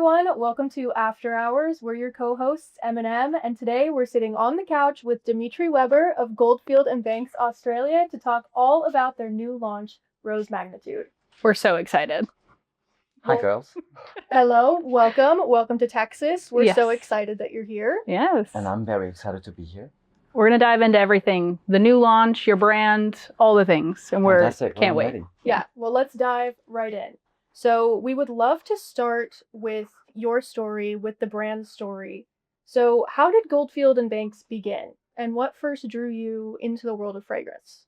everyone. Welcome to After Hours. We're your co-hosts, em&em, and today we're sitting on the couch with Dimitri Weber of Goldfield Banks Australia to talk all about their new launch, Rose Magnitude. We're so excited. Hi, girls. Hello, welcome to Texas. We're so Yes. excited that you're here. Yes. And I'm very excited to be here. We're going to dive into everything. The new launch, your brand, all the things. And we're Fantastic. Well, can't I'm wait. ready. Yeah, well, let's dive right in. So we would love to start with your story, with the brand story. So how did Goldfield and Banks begin? And what first drew you into the world of fragrance?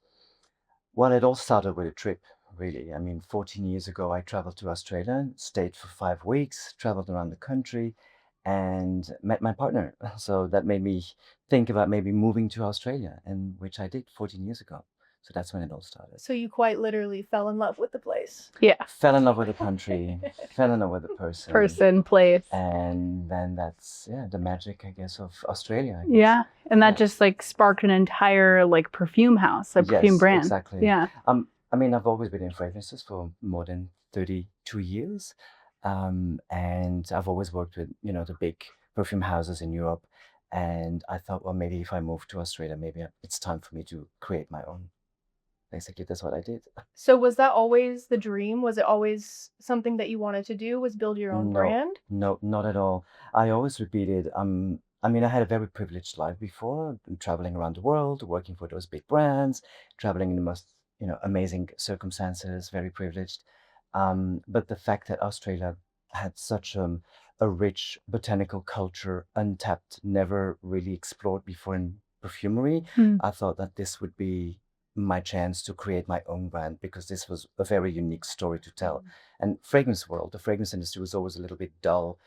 Well, it all started with a trip, really. I mean, 14 years ago, I traveled to Australia, stayed for 5 weeks, traveled around the country, and met my partner. So that made me think about maybe moving to Australia, and which I did 14 years ago. So that's when it all started. So you quite literally fell in love with the place. Yeah. Fell in love with the country, fell in love with the person. Place. And then that's, the magic, I guess, of Australia. I guess. Yeah. And that Yeah. just sparked an entire perfume house, a perfume Yes, brand. exactly. Yeah. I mean, I've always been in fragrances for more than 32 years. And I've always worked with, the big perfume houses in Europe. And I thought, well, maybe if I move to Australia, maybe it's time for me to create my own. Basically, that's what I did. So was that always the dream? Was it always something that you wanted to do, was build your own No, brand? no, not at all. I always repeated, I mean, I had a very privileged life before, traveling around the world, working for those big brands, traveling in the most, amazing circumstances, very privileged. But the fact that Australia had such a rich botanical culture, untapped, never really explored before in perfumery, Mm. I thought that this would be my chance to create my own brand because this was a very unique story to tell. And fragrance world, the fragrance industry was always a little bit dull.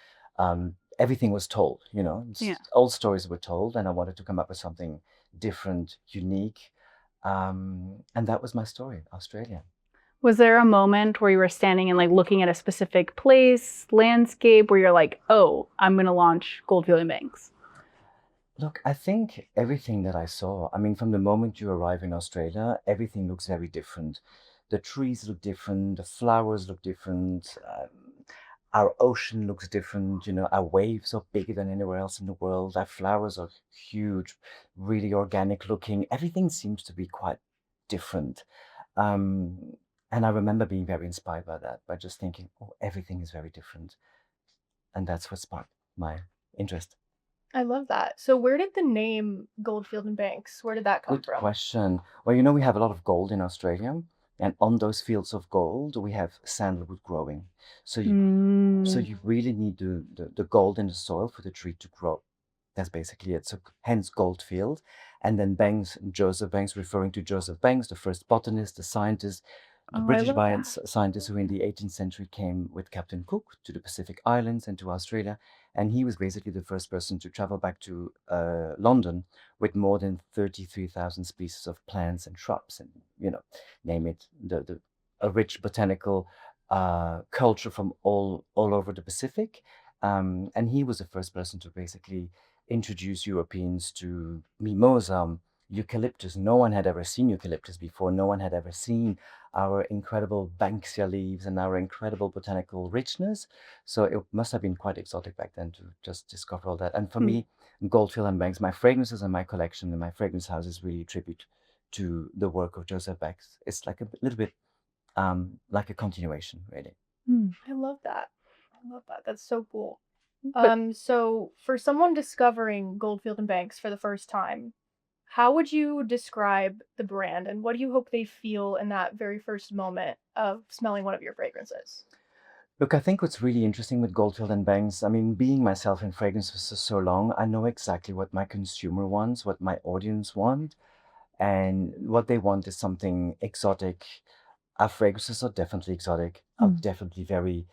Everything was told, Yeah. old stories were told, and I wanted to come up with something different, unique. And that was my story, Australia. Was there a moment where you were standing and looking at a specific place, landscape, where you're like, oh, I'm going to launch Goldfield and Banks? Look, I think everything that I saw, I mean, from the moment you arrive in Australia, everything looks very different. The trees look different, the flowers look different, our ocean looks different, our waves are bigger than anywhere else in the world, our flowers are huge, really organic looking. Everything seems to be quite different. Um, and I remember being very inspired by that, by just thinking, oh, everything is very different. And that's what sparked my interest. I love that. So where did the name Goldfield and Banks, where did that come Good from? question. Well, we have a lot of gold in Australia, and on those fields of gold, we have sandalwood growing. So you really need the gold in the soil for the tree to grow. That's basically it. So hence Goldfield. And then Banks, Joseph Banks, referring to Joseph Banks, the first botanist, the scientist, the British scientist who in the 18th century came with Captain Cook to the Pacific Islands and to Australia. And he was basically the first person to travel back to London with more than 33,000 species of plants and shrubs, and name it, a rich botanical culture from all over the Pacific. And he was the first person to basically introduce Europeans to mimosa, eucalyptus. No one had ever seen eucalyptus before. No one had ever seen our incredible banksia leaves and our incredible botanical richness. So it must have been quite exotic back then to just discover all that. And for me, Goldfield and Banks, my fragrances and my collection and my fragrance house is really a tribute to the work of Joseph Banks. It's like a little bit like a continuation, really. I love that. That's so cool. But- So for someone discovering Goldfield and Banks for the first time, how would you describe the brand and what do you hope they feel in that very first moment of smelling one of your fragrances? Look, I think what's really interesting with Goldfield and Banks, I mean, being myself in fragrance for so long, I know exactly what my consumer wants, what my audience want, and what they want is something exotic. Our fragrances are definitely exotic, are definitely very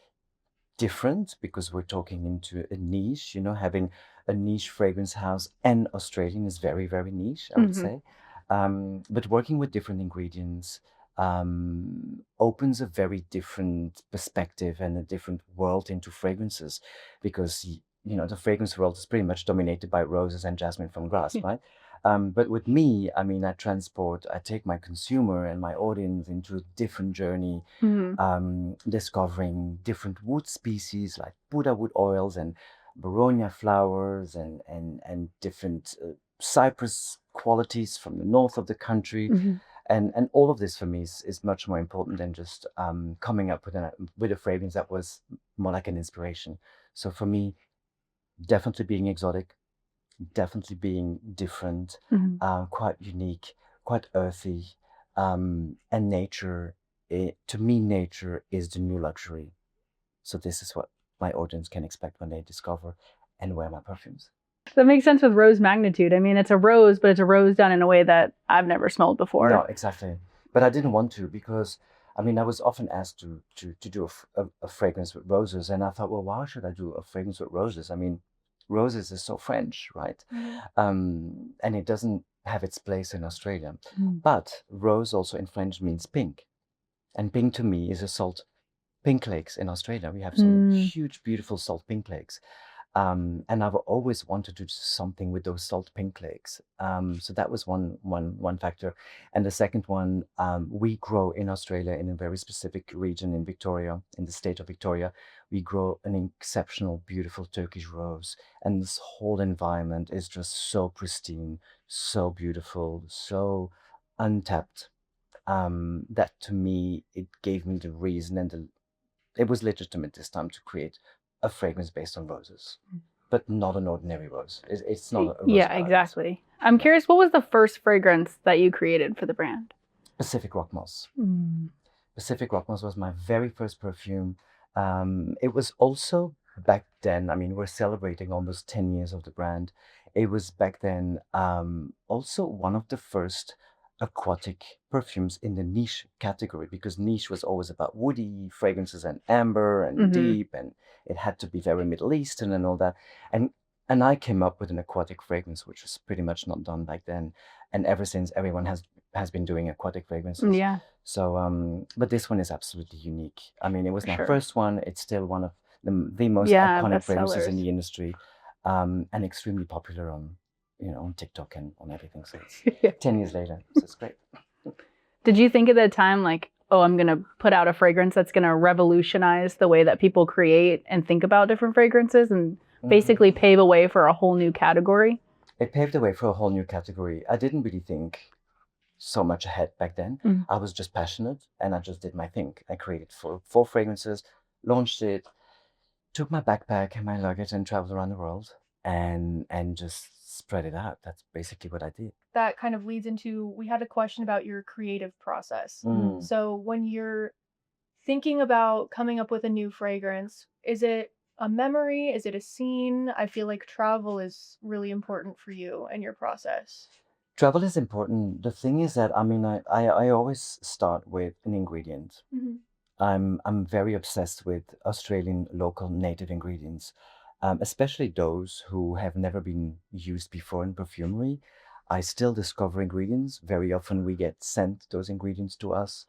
different because we're talking into a niche, having a niche fragrance house and Australian is very, very niche, I would say. But working with different ingredients opens a very different perspective and a different world into fragrances because, the fragrance world is pretty much dominated by roses and jasmine from grass, right? But with me, I mean, I take my consumer and my audience into a different journey, discovering different wood species like Buddha wood oils and Baronia flowers and different cypress qualities from the north of the country. And all of this for me is much more important than just coming up with a fragrance that was more like an inspiration. So for me, definitely being exotic, definitely being different, quite unique, quite earthy, and nature. To me, nature is the new luxury. So this is what my audience can expect when they discover and wear my perfumes. That makes sense with rose magnitude. I mean, it's a rose, but it's a rose done in a way that I've never smelled before. No, exactly. But I didn't want to because, I mean, I was often asked to do a fragrance with roses. And I thought, well, why should I do a fragrance with roses? I mean, roses is so French, right? And it doesn't have its place in Australia. But rose also in French means pink. And pink to me is a salt pink lakes in Australia. We have some huge, beautiful salt pink lakes. And I've always wanted to do something with those salt pink lakes. So that was one factor. And the second one, we grow in Australia in a very specific region in Victoria, in the state of Victoria. We grow an exceptional, beautiful Turkish rose. And this whole environment is just so pristine, so beautiful, so untapped. That to me, it gave me the reason and it was legitimate this time to create a fragrance based on roses, but not an ordinary rose. It's not a rose. Yeah, garden. exactly. I'm curious, what was the first fragrance that you created for the brand? Pacific Rock Moss. Pacific Rock Moss was my very first perfume. It was also back then, I mean, we're celebrating almost 10 years of the brand. It was back then also one of the first aquatic perfumes in the niche category, because niche was always about woody fragrances and amber and deep, and it had to be very Middle Eastern and all that. And I came up with an aquatic fragrance, which was pretty much not done back then. And ever since, everyone has been doing aquatic fragrances. Yeah. So, but this one is absolutely unique. I mean, it was my Sure. first one. It's still one of the most Yeah, iconic fragrances bestsellers. in the industry, and extremely popular on, on TikTok and on everything. So it's 10 years later, so it's great. Did you think at that time, like, oh, I'm going to put out a fragrance that's going to revolutionize the way that people create and think about different fragrances and basically pave a way for a whole new category? It paved the way for a whole new category. I didn't really think so much ahead back then. I was just passionate and I just did my thing. I created four fragrances, launched it, took my backpack and my luggage and traveled around the world and just spread it out. That's basically what I did. That kind of leads into, we had a question about your creative process. So when you're thinking about coming up with a new fragrance, is it a memory? Is it a scene? I feel like travel is really important for you and your process. Travel is important. The thing is that, I mean, I always start with an ingredient. I'm very obsessed with Australian local native ingredients, especially those who have never been used before in perfumery. I still discover ingredients. Very often we get sent those ingredients to us,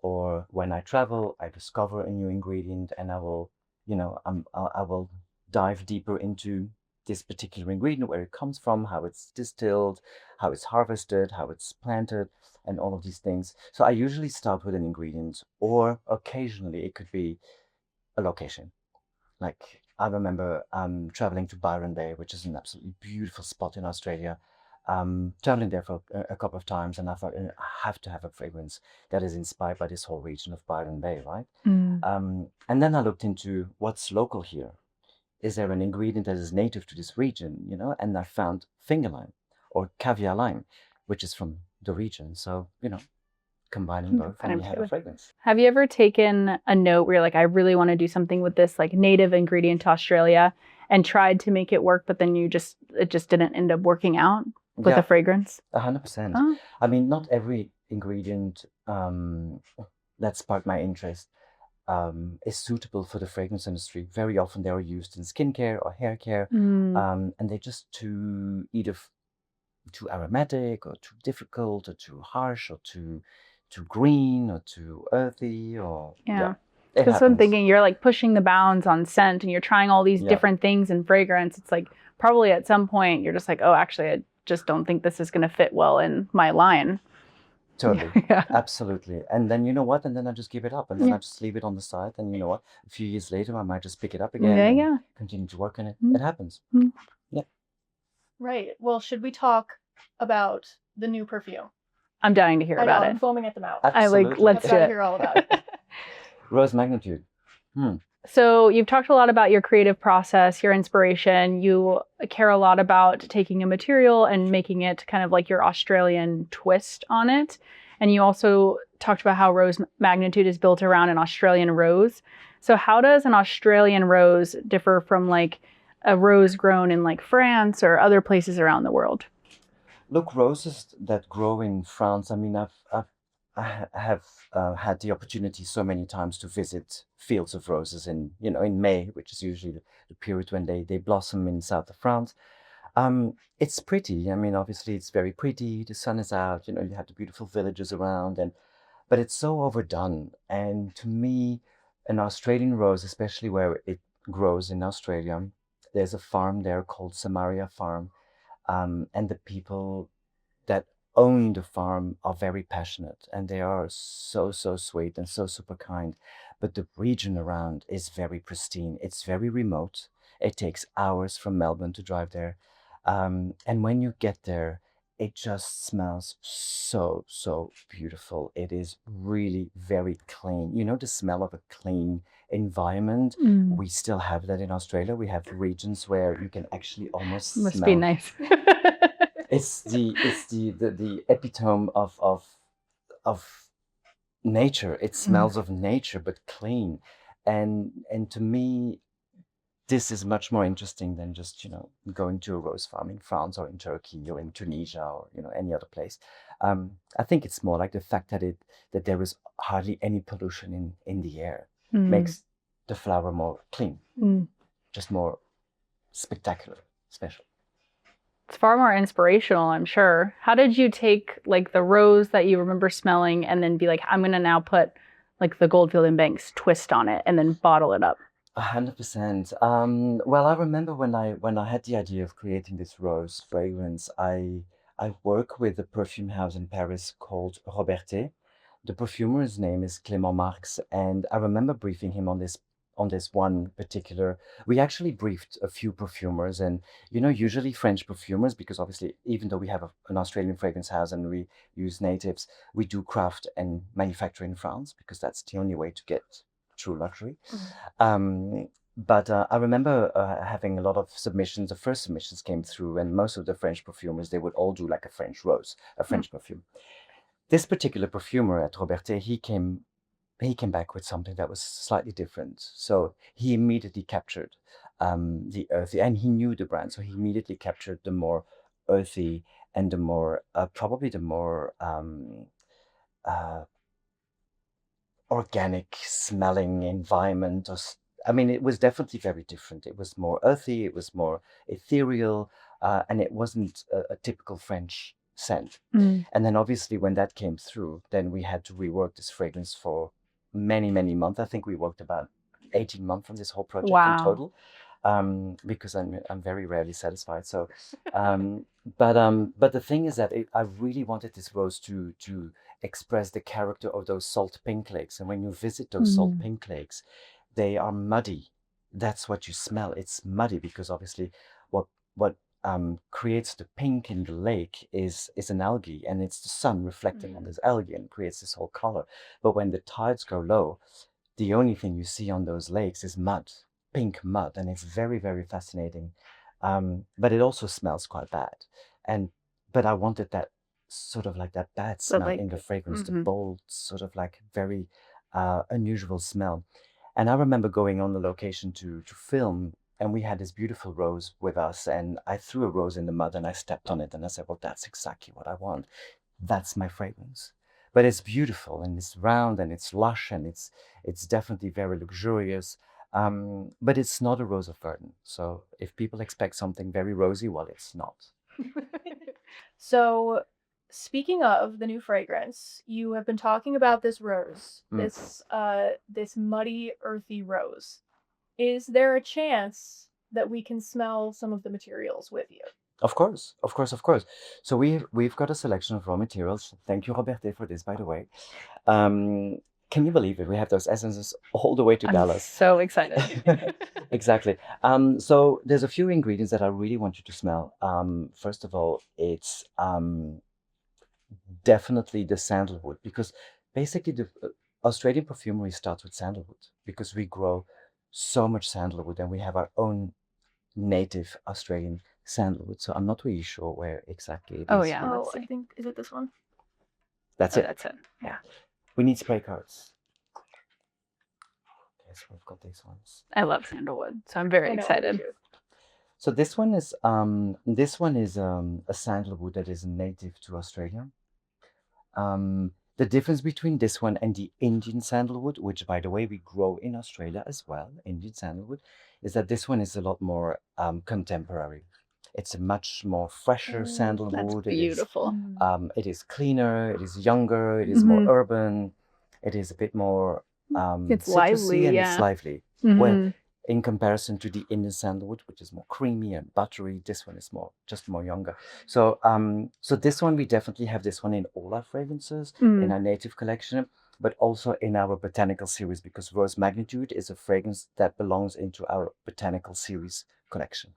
or when I travel, I discover a new ingredient and I will, I will dive deeper into this particular ingredient, where it comes from, how it's distilled, how it's harvested, how it's planted, and all of these things. So I usually start with an ingredient, or occasionally it could be a location. Like I remember traveling to Byron Bay, which is an absolutely beautiful spot in Australia. Traveling there for a couple of times, and I thought I have to have a fragrance that is inspired by this whole region of Byron Bay, right? And then I looked into what's local here. Is there an ingredient that is native to this region, And I found finger lime or caviar lime, which is from the region. So, combining both and you have a fragrance. Have you ever taken a note where you're like, I really want to do something with this like native ingredient to Australia and tried to make it work, but then it just didn't end up working out with a fragrance? 100%. Oh. I mean, not every ingredient that sparked my interest is suitable for the fragrance industry. Very often they are used in skincare or hair care, and they're just either too aromatic or too difficult or too harsh or too green or too earthy or Because I'm thinking you're like pushing the bounds on scent and you're trying all these different things in fragrance. It's like probably at some point you're just like, oh, actually, just don't think this is going to fit well in my line. Totally. Yeah. Absolutely. And then you know what? And then I just give it up, and then Yeah. I just leave it on the side. And you know what? A few years later, I might just pick it up Yeah, again and yeah. continue to work on it. Mm. It happens. Mm. Yeah. Right. Well, should we talk about the new perfume? I'm dying to hear I know, about I'm it. foaming at the mouth. Absolutely. let's I've do got to it. hear all about it. Rose Magnitude. So you've talked a lot about your creative process, your inspiration. You care a lot about taking a material and making it kind of like your Australian twist on it. And you also talked about how Rose Magnitude is built around an Australian rose. So how does an Australian rose differ from like a rose grown in like France or other places around the world? Look, roses that grow in France. I mean, I have had the opportunity so many times to visit fields of roses in May, which is usually the period when they blossom in south of France. It's pretty. I mean, obviously, it's very pretty. The sun is out. You have the beautiful villages around, but it's so overdone. And to me, an Australian rose, especially where it grows in Australia, there's a farm there called Samaria Farm, and the people that own the farm are very passionate, and they are so sweet and so super kind. But the region around is very pristine. It's very remote. It takes hours from Melbourne to drive there, and when you get there, it just smells so beautiful. It is really very clean. The smell of a clean environment. We still have that in Australia. We have regions where you can actually almost Must smell. be nice. It's the epitome of nature. It smells of nature, but clean. And to me, this is much more interesting than just going to a rose farm in France or in Turkey or in Tunisia or any other place. I think it's more like the fact that there is hardly any pollution in the air makes the flower more clean, just more spectacular, special. It's far more inspirational, I'm sure. How did you take like the rose that you remember smelling and then be like, I'm going to now put like the Goldfield and Banks twist on it and then bottle it up? 100%. Well, I remember when I had the idea of creating this rose fragrance, I work with a perfume house in Paris called Robertet. The perfumer's name is Clément Marx, and I remember briefing him on this one particular. We actually briefed a few perfumers, and usually French perfumers, because obviously, even though we have an Australian fragrance house and we use natives, we do craft and manufacture in France because that's the only way to get true luxury. But I remember having a lot of submissions. The first submissions came through, and most of the French perfumers, they would all do like a French rose, a French perfume. This particular perfumer at Robertet, he came back with something that was slightly different. So he immediately captured the earthy, and he knew the brand, so he immediately captured the more earthy and the more probably the more uh, organic smelling environment. I mean, it was definitely very different. It was more earthy, it was more ethereal, and it wasn't a typical French scent. And then obviously when that came through, then we had to rework this fragrance for many months. I think we worked about 18 months on this whole project in total, because I'm very rarely satisfied. So, but the thing is that I really wanted this rose to express the character of those salt pink lakes. And when you visit those salt pink lakes, they are muddy. That's what you smell. It's muddy because obviously what creates the pink in the lake is an algae, and it's the sun reflecting on this algae and creates this whole color. But when the tides go low, the only thing you see on those lakes is mud, pink mud, and it's very fascinating. But it also smells quite bad. But I wanted that sort of like that bad smell in the fragrance, the bold, sort of like very unusual smell. And I remember going on the location to film, and we had this beautiful rose with us, and I threw a rose in the mud and I stepped on it and I said, well, that's exactly what I want. That's my fragrance. But it's beautiful and it's round and it's lush and it's definitely very luxurious. But it's not a rose of garden. So if people expect something very rosy, well, it's not. So, speaking of the new fragrance, you have been talking about this rose, this muddy, earthy rose. Is there a chance that we can smell some of the materials with you? Of course, of course, of course. So we've got a selection of raw materials. Thank you, Roberte, for this, by the way. Um, can you believe it? We have those essences all the way to I'm Dallas. so excited. Exactly. So there's a few ingredients that I really want you to smell. First of all, it's definitely the sandalwood, because basically the Australian perfumery starts with sandalwood, because we grow so much sandalwood and we have our own native Australian sandalwood. So I'm not really sure where exactly it Oh, is. yeah. Oh, Let's I see. think, is it this one? That's Oh, it. that's it. Yeah. We need spray cards. Okay, so we've got these ones. I love sandalwood, so I'm very I know, I do excited. too. So this one is a sandalwood that is native to Australia. The difference between this one and the Indian sandalwood, which by the way we grow in Australia as well, Indian sandalwood, is that this one is a lot more contemporary. It's a much more fresher Oh, sandalwood. That's beautiful. It is cleaner. It is younger. It is more Mhm. urban. It is a bit more It's citrusy, lively, and yeah. it's lively. Mhm. Well, in comparison to the Indian sandalwood, which is more creamy and buttery, this one is just more younger. So so this one, we definitely have this one in all our fragrances, in our native collection, but also in our botanical series, because Rose Magnitude is a fragrance that belongs into our botanical series collection.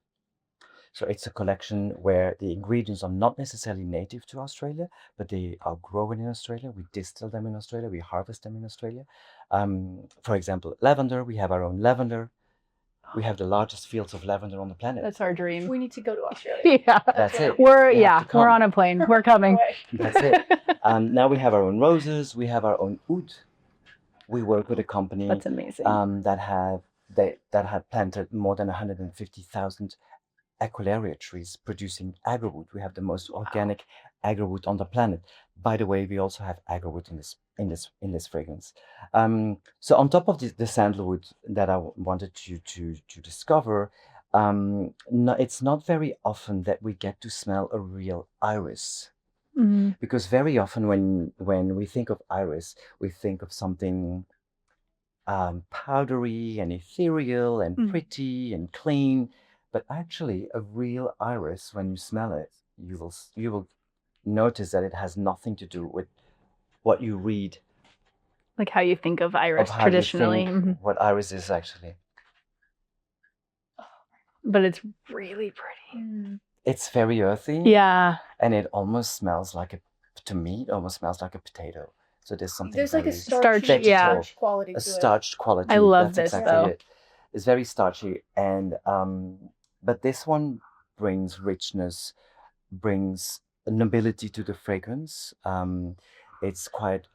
So it's a collection where the ingredients are not necessarily native to Australia, but they are grown in Australia. We distill them in Australia. We harvest them in Australia. For example, lavender. We have our own lavender. We have the largest fields of lavender on the planet. That's our dream. We need to go to Australia. Yeah. That's it. We're You have to we're come. on a plane. We're coming. Away. That's it. Now we have our own roses. We have our own oud. We work with a company That's amazing. that had planted more than 150,000 Equilaria trees producing agarwood. We have the most organic agarwood on the planet. By the way, we also have agarwood in this fragrance. So on top of the sandalwood that I wanted you to discover, no, it's not very often that we get to smell a real iris. Mhm. Because very often when we think of iris, we think of something powdery and ethereal and pretty and clean. But actually, a real iris, when you smell it, you will notice that it has nothing to do with what you read Like how you think of iris of how traditionally. you think what iris is actually. But it's really pretty. It's very earthy. Yeah. And it almost smells like to me, it almost smells like a potato. So there's something There's like a very Starch, vegetal, starch quality a to starched quality. I love That's this, exactly though. it. It's very starchy, and but this one brings richness, brings nobility to the fragrance. It's quite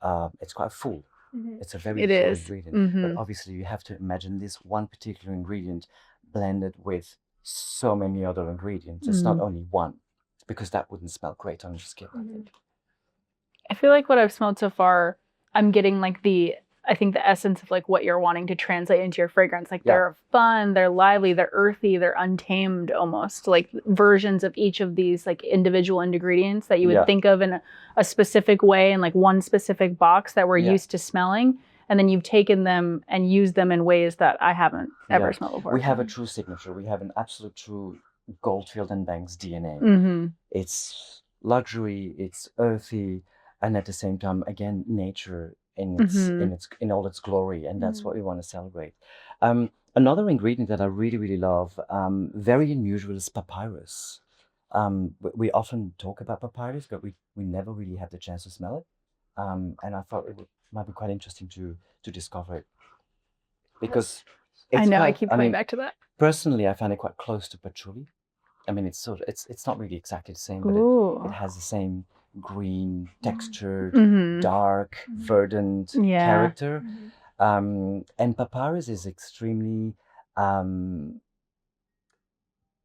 full. it. It's a very It full is. ingredient. Mhm. But obviously, you have to imagine this one particular ingredient blended with so many other ingredients. It's not only one, because that wouldn't smell great on your skin, I think. I feel like what I've smelled so far, I'm getting like I think the essence of like what you're wanting to translate into your fragrance. Like they're fun, they're lively, they're earthy, they're untamed almost. Like versions of each of these like individual ingredients that you would think of in a specific way in like one specific box that we're used to smelling. And then you've taken them and used them in ways that I haven't ever smelled before. We have a true signature. We have an absolute true Goldfield and Banks DNA. It's luxury, it's earthy, and at the same time, again, nature in all its glory, and that's what we want to celebrate. Another ingredient that I really, really love, very unusual, is papyrus. We often talk about papyrus, but we never really had the chance to smell it. And I thought might be quite interesting to discover it, because I know, I quite, keep coming back to that. Personally, I find it quite close to patchouli. I mean, it's not really exactly the same, but it has the same green textured, dark, verdant character. And papyrus is extremely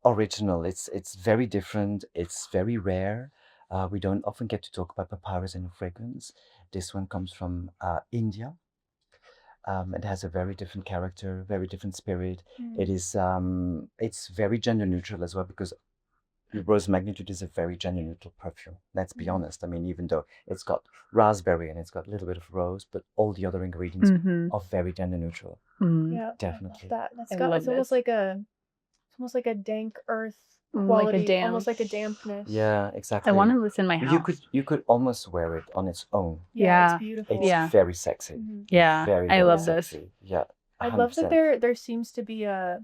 original. It's very different. It's very rare. We don't often get to talk about papyrus in a fragrance. This one comes from India. It has a very different character, very different spirit. It is it's very gender neutral as well, because Rose Magnitude is a very gender neutral perfume. Let's be honest. I mean, even though it's got raspberry and it's got a little bit of rose, but all the other ingredients are very gender neutral. Yeah, Definitely. I love that. It's almost like a dank earth quality, damp. almost like a dampness. Yeah, exactly. I wanted this in my house. You could almost wear it on its own. Yeah, Yeah. it's beautiful. It's very sexy. Mhm. Yeah, Very, I very love this. sexy. Yeah. I love that 100%. there seems to be a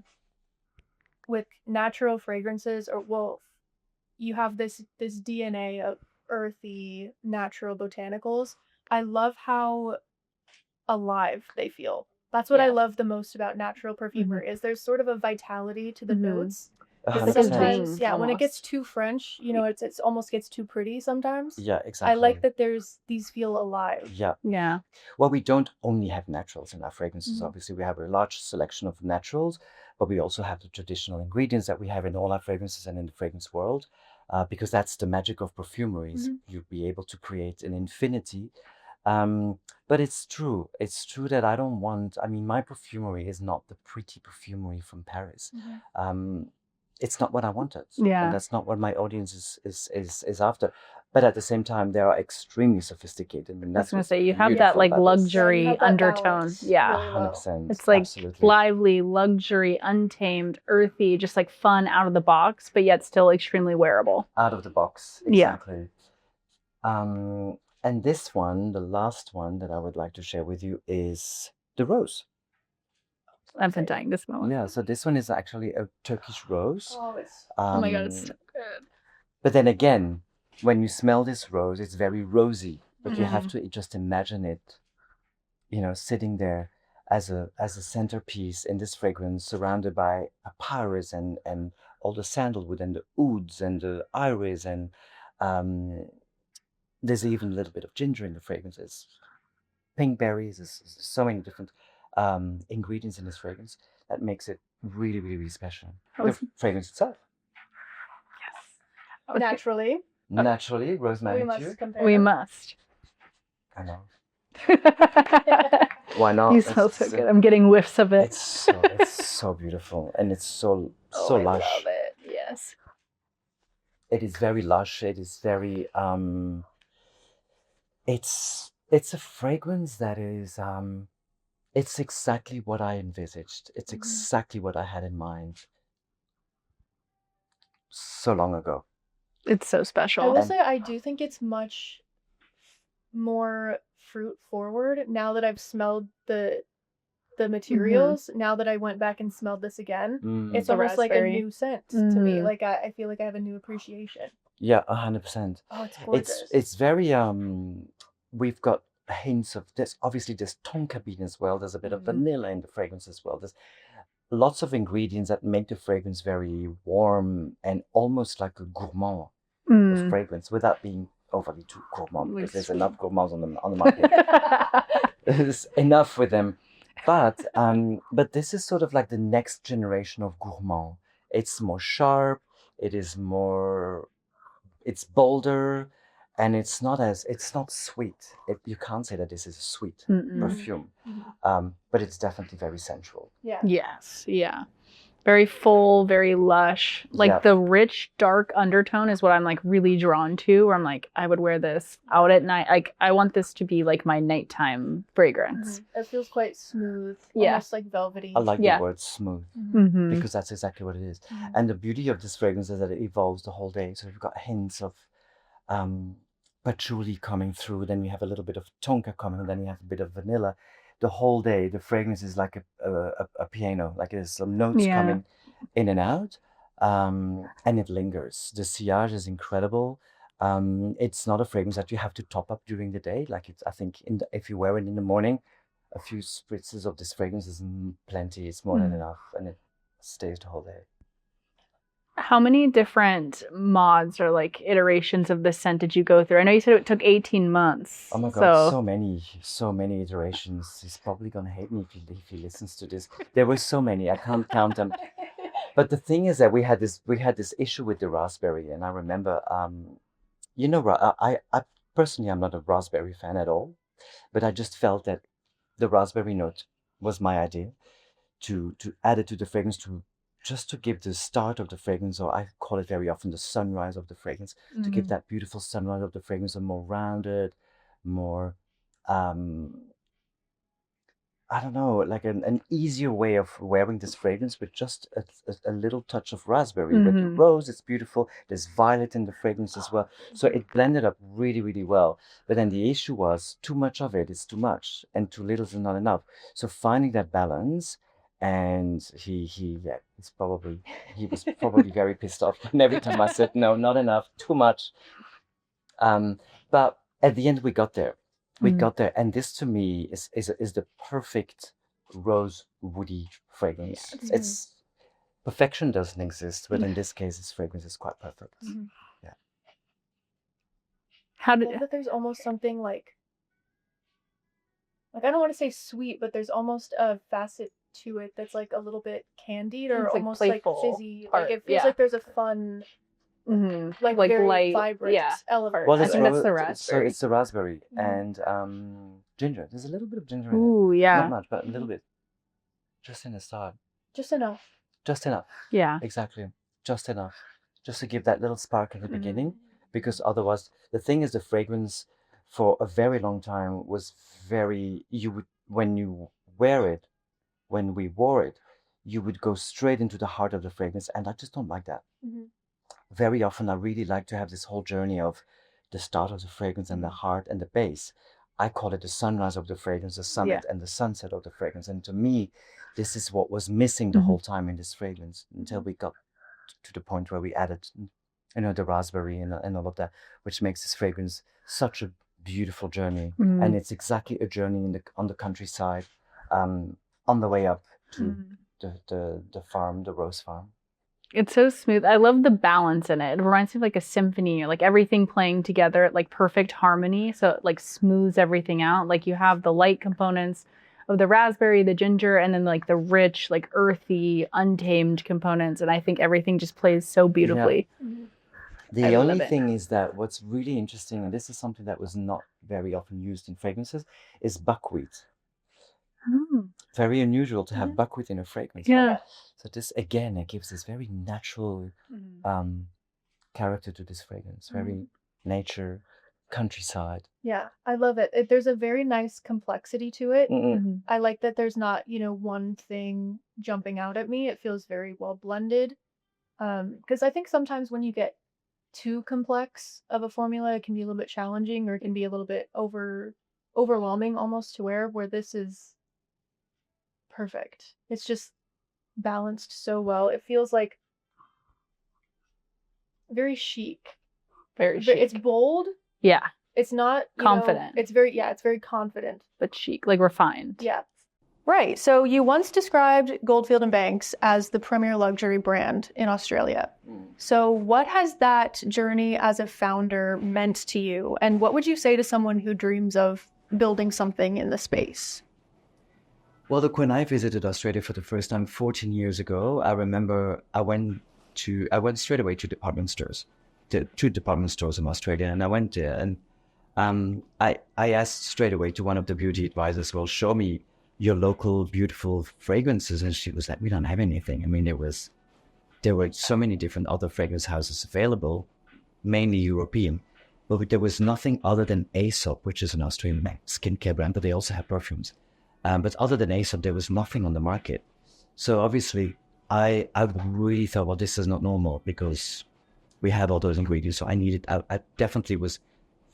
with natural fragrances, or well, you have this DNA of earthy, natural botanicals. I love how alive they feel. That's what I Yes. love the most about natural perfumery is there's sort of a vitality to the notes. Because 100%. sometimes, zing, when it gets almost. too French, it's almost gets too pretty sometimes. Yeah, I exactly. like that these feel alive. Yeah. Yeah. Well, we don't only have naturals in our fragrances. Mhm. Obviously, we have a large selection of naturals, but we also have the traditional ingredients that we have in all our fragrances and in the fragrance world, because that's the magic of perfumery. Is you'd be able to create an infinity. But it's true. It's true that I don't want. I mean, my perfumery is not the pretty perfumery from Paris. It's not what I wanted, Yeah. and that's not what my audience is after. But at the same time, they are extremely sophisticated. I mean, I was that's gonna what's say you have beautiful that like about this. luxury Yeah, you have that undertone. balance Yeah. really well. 100%. It's like Absolutely. lively, luxury, untamed, earthy, just like fun out of the box, but yet still extremely wearable. Out of the box. Yeah. Exactly. And this one, the last one that I would like to share with you is the rose. I've been dying to smell it. Yeah, so this one is actually a Turkish rose. Oh my god, it's so good. But then again, when you smell this rose, it's very rosy. But you have to just imagine it, sitting there as a centerpiece in this fragrance, surrounded by papyrus and all the sandalwood and the ouds and the iris and there's even a little bit of ginger in the fragrances. Pink berries, there's so many different ingredients in this fragrance that makes it really, really, really special. The fragrance itself. Okay. Naturally. Naturally, rose We magnitude. must compare. We must. I know. Why not? You smell so good. I'm getting whiffs of it. It's so beautiful, and it's so I lush. love it. Yes. It is very lush. It is very it's a fragrance that is it's exactly what I envisaged. It's exactly what I had in mind so long ago. It's so special. I will say I do think it's much more fruit forward now that I've smelled the materials. Now that I went back and smelled this again, it's The almost like a raspberry. new scent to me. Like I feel like I have a new appreciation. Yeah, 100%. Oh, it's gorgeous. It's very we've got hints of this. Obviously, there's tonka bean as well. There's a bit of vanilla in the fragrance as well. There's lots of ingredients that make the fragrance very warm and almost like a gourmand of fragrance without being overly too gourmand, because there's enough gourmands on the market. There's enough with them. But this is sort of like the next generation of gourmand. It's more sharp. It's bolder, and it's not sweet. You can't say that this is a sweet perfume, but it's definitely very sensual. Yeah. Yes. Yeah. Very full, very lush. Like the rich, dark undertone is what I'm like really drawn to. Where I'm like, I would wear this out at night. Like I want this to be like my nighttime fragrance. It feels quite smooth, almost like velvety. I like the word smooth because that's exactly what it is. And the beauty of this fragrance is that it evolves the whole day. So you've got hints of patchouli coming through, then you have a little bit of tonka coming, then you have a bit of vanilla. The whole day, the fragrance is like a piano, like there's some notes coming in and out, and it lingers. The sillage is incredible. It's not a fragrance that you have to top up during the day. Like I think if you wear it in the morning, a few spritzes of this fragrance is plenty. It's more than enough, and it stays the whole day. How many different mods or like iterations of the scent did you go through? I know you said it took 18 months. Oh my God, so many iterations. He's probably gonna hate me if he listens to this. There were so many, I can't count them. But the thing is that we had this issue with the raspberry, and I remember, I personally I'm not a raspberry fan at all, but I just felt that the raspberry note was my idea to add it to the fragrance just to give the start of the fragrance, or I call it very often the sunrise of the fragrance, to give that beautiful sunrise of the fragrance a more rounded, more I don't know, like an easier way of wearing this fragrance with just a little touch of raspberry. With the rose, it's beautiful. There's violet in the fragrance as well. So it blended up really, really well. But then the issue was too much of it is too much, and too little is not enough. So finding that balance, and yeah, he was probably very pissed off. And every time I said no, not enough, too much. But at the end, we got there. We got there, and this to me is the perfect rose woody fragrance. It's perfection doesn't exist, but in this case, this fragrance is quite perfect. Yeah. I love that there's almost something like I don't want to say sweet, but there's almost a facet to it that's like a little bit candied or It's, like, almost like playful fizzy. part, Like it feels yeah. like there's a fun, like very light, vibrant yeah. element. Well, I think that's the so raspberry. it's the raspberry and ginger. There's a little bit of ginger in it. Ooh, yeah. Not much, but a little bit. Just in the start. Just enough. Just enough. Yeah. Exactly. Just enough. Just to give that little spark in the beginning. Because otherwise, the thing is, the fragrance for a very long time was when you wear it, when we wore it, you would go straight into the heart of the fragrance. And I just don't like that. Very often, I really like to have this whole journey of the start of the fragrance and the heart and the base. I call it the sunrise of the fragrance, the summit and the sunset of the fragrance. And to me, this is what was missing the whole time in this fragrance until we got to the point where we added, the raspberry and all of that, which makes this fragrance such a beautiful journey. And it's exactly a journey on the countryside, on the way up to the farm, the rose farm. It's so smooth. I love the balance in it. It reminds me of like a symphony, or like everything playing together at like perfect harmony. So it like smooths everything out. Like you have the light components of the raspberry, the ginger, and then like the rich, like earthy, untamed components. And I think everything just plays so beautifully. Yeah. The only thing is that what's really interesting, and this is something that was not very often used in fragrances, is buckwheat. Very unusual to have buckwheat in a fragrance. Yeah. So this, again, it gives this very natural character to this fragrance. Very nature, countryside. Yeah, I love it. There's a very nice complexity to it. I like that there's not, one thing jumping out at me. It feels very well blended. Because I think sometimes when you get too complex of a formula, it can be a little bit challenging, or it can be a little bit overwhelming almost to where this is perfect. It's just balanced so well. It feels like very chic. Very chic. It's bold. Yeah. It's not confident. It's very confident. But chic, like refined. Yeah. Right. So you once described Goldfield Banks as the premier luxury brand in Australia. So what has that journey as a founder meant to you? And what would you say to someone who dreams of building something in the space? Well, look, when I visited Australia for the first time 14 years ago, I remember I went straight away to department stores, two department stores in Australia, and I went there and I asked straight away to one of the beauty advisors, well, show me your local beautiful fragrances, and she was like, we don't have anything. I mean, there were so many different other fragrance houses available, mainly European, but there was nothing other than Aesop, which is an Australian skincare brand, but they also have perfumes. But other than Aesop, there was nothing on the market. So obviously, I really thought, well, this is not normal because we had all those ingredients. So I definitely was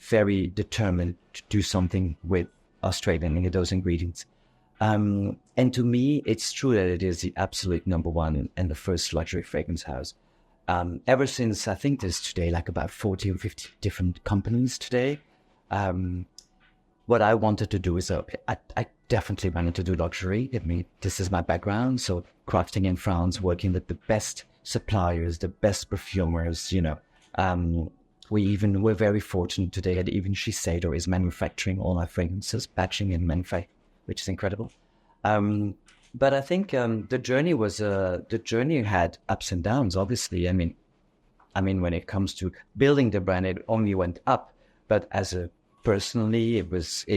very determined to do something with Australian and those ingredients. And to me, it's true that it is the absolute number one and the first luxury fragrance house. Ever since, I think there's today like about 40 or 50 different companies today. What I wanted to do is, I definitely wanted to do luxury. I mean, this is my background. So crafting in France, working with the best suppliers, the best perfumers, we're very fortunate today that even Shiseido is manufacturing all our fragrances, batching and manufacturing, which is incredible. But I think the journey had ups and downs, obviously. I mean, when it comes to building the brand, it only went up. But personally, it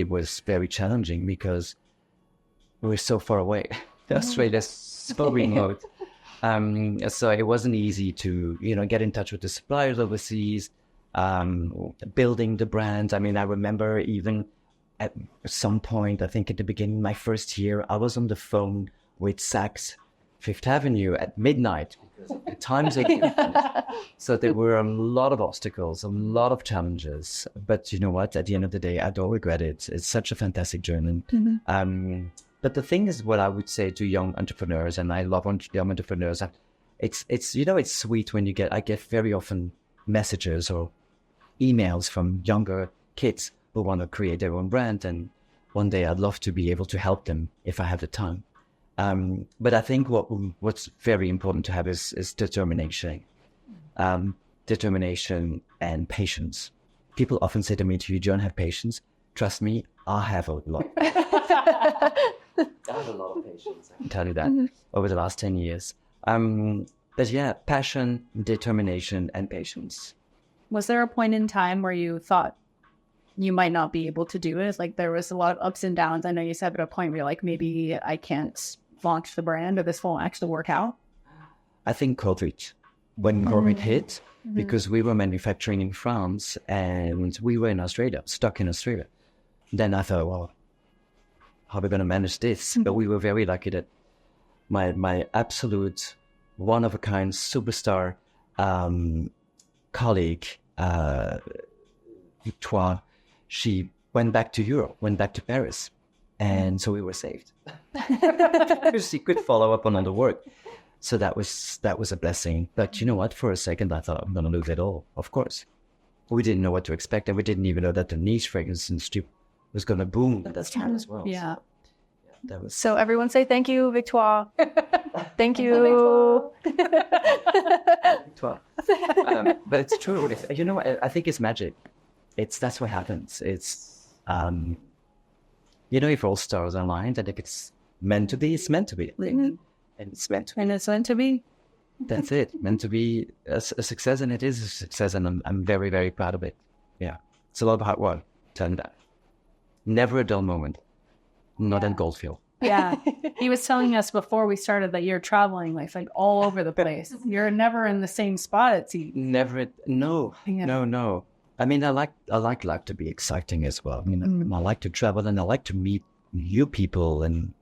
was very challenging because we were so far away. Australia's so remote. So it wasn't easy to, get in touch with the suppliers overseas, building the brand. I mean, I remember even at some point, I think at the beginning, my first year, I was on the phone with Saks Fifth Avenue at midnight because the times are different. So there were a lot of obstacles, a lot of challenges. But you know what? At the end of the day, I don't regret it. It's such a fantastic journey. But the thing is, what I would say to young entrepreneurs, and I love young entrepreneurs, it's sweet when I get very often messages or emails from younger kids who want to create their own brand, and one day I'd love to be able to help them if I have the time. But I think what's very important to have is determination, determination and patience. People often say to me, "You don't have patience." Trust me, I have a lot. I have a lot of patience. I can tell you that over the last 10 years. But yeah, passion, determination, and patience. Was there a point in time where you thought you might not be able to do it? Like there was a lot of ups and downs. I know you said at a point where you're like, maybe I can't launch the brand or this won't actually work out. I think COVID, when COVID hit, because we were manufacturing in France and we were in Australia, stuck in Australia. Then I thought, well, how are we going to manage this? But we were very lucky that my absolute one-of-a-kind superstar colleague, Victoire, she went back to Europe, went back to Paris. And so we were saved. Because she could follow up on all the work. So that was a blessing. But you know what? For a second, I thought I'm going to lose it all. Of course. We didn't know what to expect. And we didn't even know that the niche fragrance industry was going to boom at that time as well. Yeah. So everyone say thank you, Victoire. Thank you. Victoire. But it's true. You know, I think it's magic. That's what happens. It's, if all stars are aligned, and if it's meant to be, it's meant to be. And it's meant to be. And it's meant to be. That's it. Meant to be a success, and it is a success, and I'm very, very proud of it. Yeah. It's a lot of hard work. Tell me that. Never a dull moment. Not in Goldfield. Yeah. He was telling us before we started that you're traveling like all over the place. You're never in the same spot, it seems. Never. No. Yeah. No. I mean, I like life to be exciting as well. I mean, I like to travel and I like to meet new people and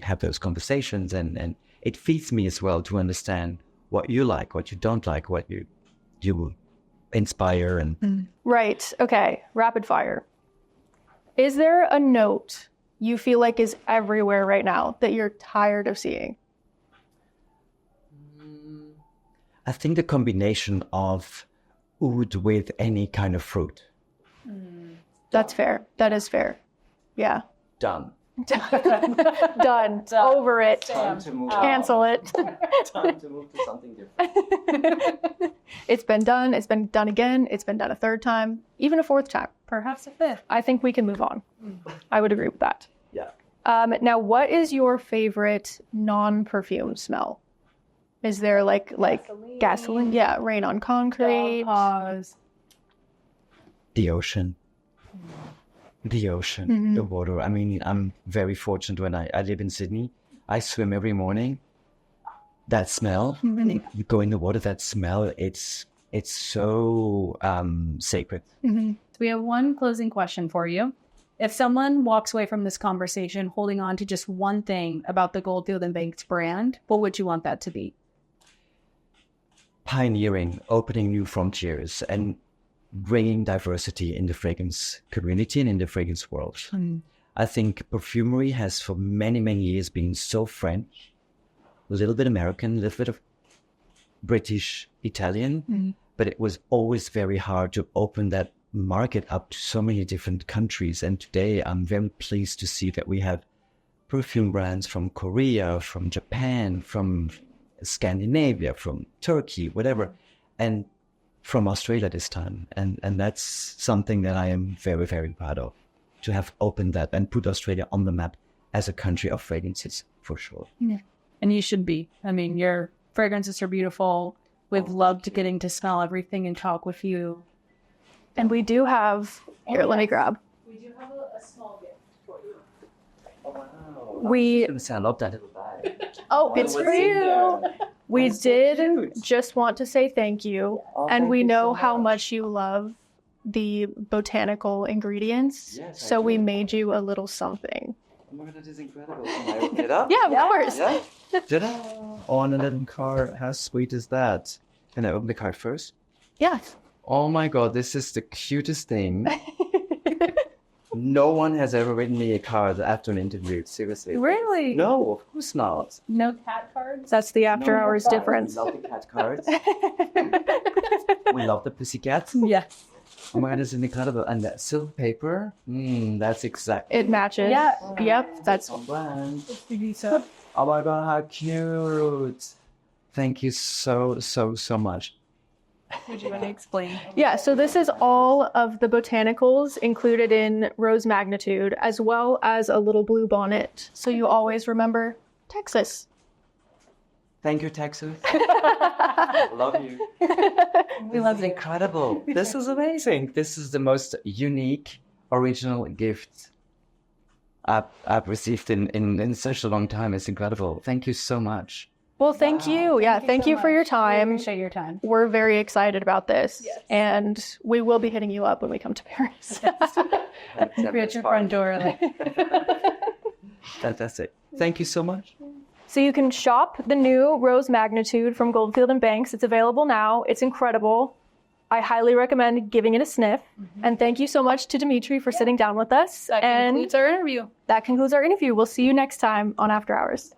have those conversations. And it feeds me as well to understand what you like, what you don't like, what you inspire. And Right. Okay. Rapid fire. Is there a note you feel like is everywhere right now that you're tired of seeing? I think the combination of oud with any kind of fruit. That's fair. That is fair. Yeah. Done. Done. Over it. Cancel it. Time to move to something different. It's been done. It's been done again. It's been done a third time, even a fourth time. Perhaps a fifth. I think we can move on. I would agree with that. Yeah. Now, what is your favorite non-perfume smell? Is there like gasoline? Yeah, rain on concrete. Pause. The ocean. The ocean, the water. I mean, I'm very fortunate when I live in Sydney. I swim every morning. That smell, you go in the water, that smell, it's so sacred. So we have one closing question for you. If someone walks away from this conversation holding on to just one thing about the Goldfield and Banks brand, what would you want that to be? Pioneering, opening new frontiers, and bringing diversity in the fragrance community and in the fragrance world. I think perfumery has for many, many years been so French, a little bit American, a little bit of British, Italian, but it was always very hard to open that market up to so many different countries. And today I'm very pleased to see that we have perfume brands from Korea, from Japan, from Scandinavia, from Turkey, whatever. And from Australia this time. And that's something that I am very, very proud of, to have opened that and put Australia on the map as a country of fragrances, for sure. Yeah. And you should be. I mean, your fragrances are beautiful. We've loved getting to smell everything and talk with you. And we do have, here, let me grab. We do have a small gift for you. Oh, wow. I love that little bag. Oh, it's for you. We did just want to say thank you. And we know how much you love the botanical ingredients. Yes, I So we do. made you a little something. Oh my god, that is incredible. Can I open it up? Yeah, of course. Yeah? Did I? On a little card. How sweet is that? Can I open the card first? Yeah. Oh my god, this is the cutest thing. No one has ever written me a card after an interview. Seriously. Really? No, of course not. No cat cards? That's the after hours difference. We love the cat cards. We love the pussycats. Yes. Oh my god, this is incredible. And that silk paper, that's exactly It matches. Yeah. Yep. That's on brand. Oh my god, how cute. Thank you so much. Would you want to explain? yeah. So this is all of the botanicals included in Rose Magnitude, as well as a little blue bonnet. So you always remember Texas. Thank you, Texas. Love you. We love This is incredible. This is amazing. This is the most unique, original gift I've received in such a long time. It's incredible. Thank you so much. Well, thank you. Yeah, thank you for your I time. appreciate your time. We're very excited about this. Yes. And we will be hitting you up when we come to Paris. Be at your front door. Like, Fantastic. Thank you so much. So you can shop the new Rose Magnitude from Goldfield and Banks. It's available now. It's incredible. I highly recommend giving it a sniff. And thank you so much to Dimitri for sitting down with us. that and concludes our interview. that concludes our interview. We'll see you next time on After Hours.